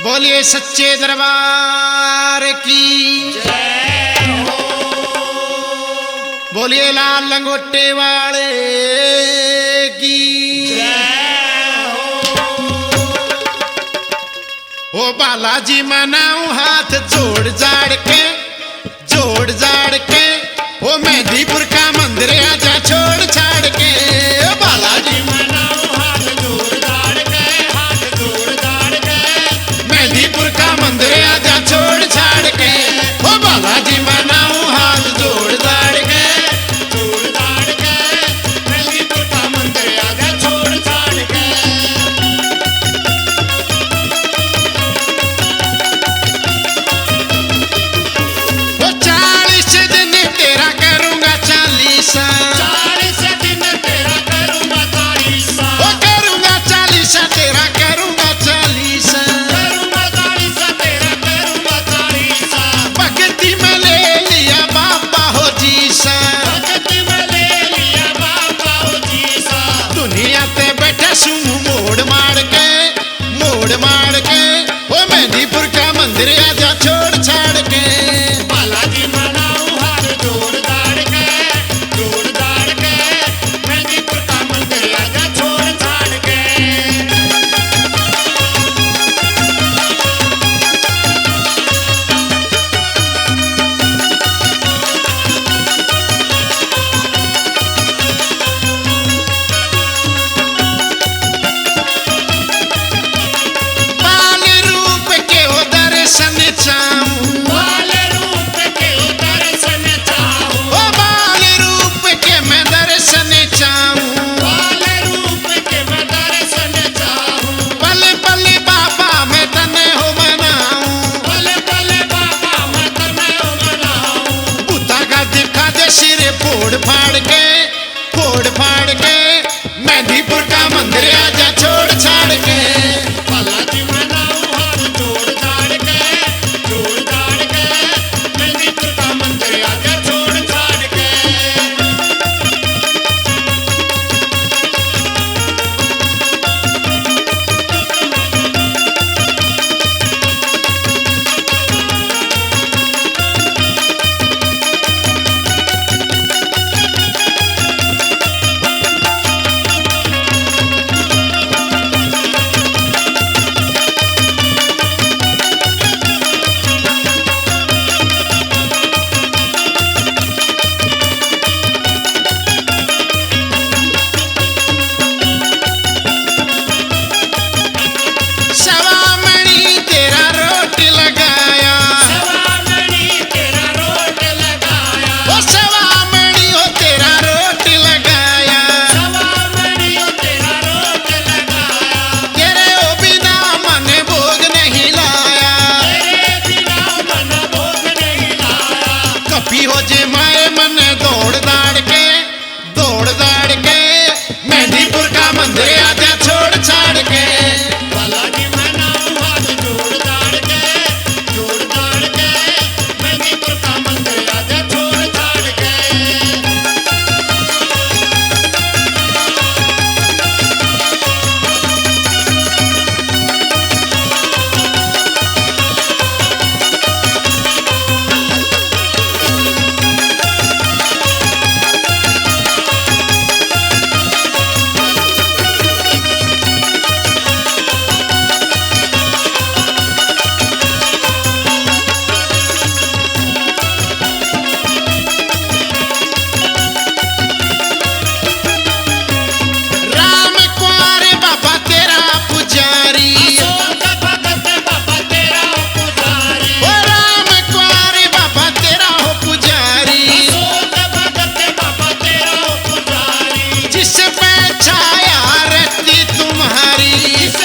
बोलिए सच्चे दरबार की जय हो। बोलिए लाल लंगोटे वाले की जय हो। ओ बालाजी मनाऊं हाथ जोड़ जाड़ के ओ मेहंदीपुर का मंदिर आजा छोड़ छाड़ के ओ बालाजी मनाऊं हाथ जोड़ जाड़ के मेहंदीपुर का मंदिर आजा छोड़ छाड़ के ओ बालाजी मनाऊं हाथ जोड़ जाड़ के मेहंदीपुर का मंदिर आजा छोड़ छाड़ के। ओ 40 दिन तेरा करूंगा 40 40 दिन तेरा करूंगा 40 ओ करूंगा 40 तेरा करूंगा 40 करूंगा 40 तेरा करूंगा 40 भक्ति में ले लिया बाबा हो जी सा भक्ति में ले लिया बाबा हो जी सा। दुनिया ते बैठा सुन मोड़ मार के ओ मेहंदीपुर का मंदिर आजा छोड़ छाड़ के बालाजी मनाऊं हाथ जोड़ जाड़ के मेहंदीपुर का मंदिर आजा छोड़ छाड़ के। बाल रूप के ओ दर्शन चाहूं बाल रूप के दर्शन चाहूं ओ बाल रूप के मैं दर्शन चाहूं बाल रूप के मैं दर्शन चाहूं पल पल बाबा मैं तने हो मनाऊं पल पल बाबा मैं तने मनाऊं। बुता का दिखा दे सिर फोड़ फाड़ के मेहंदीपुर का मंदिर आजा छोड़ छाड़ के बालाजी मनाऊं हाथ जोड़ जाड़ के मेहंदीपुर का मंदिर आजा छोड़ छाड़ के। सवामणी तेरा रोट लगाया सवामणी तेरा रोट लगाया ओ सवामणी हो तेरा रोट लगाया सवामणी तेरा रोट लगाया तेरे ओ बिना मन भोग नहीं लाया तेरे बिना मन भोग नहीं लाया। कपी हो जे माए मन दौड़ दाड़ के मेहंदीपुर का मंदिर आजा छोड़ छाड़ के बालाजी मनाऊं हाथ जोड़ जाड़ के मेहंदीपुर का मंदिर आजा छोड़ छाड़ के। राम कुंवर बाबा तेरा पुजारी सोंग भगत बाबा तेरा पुजारी ओ राम कुंवर बाबा तेरा हो पुजारी सोंग भगत बाबा तेरा पुजारी जिस पे छाया रहती तुम्हारी इस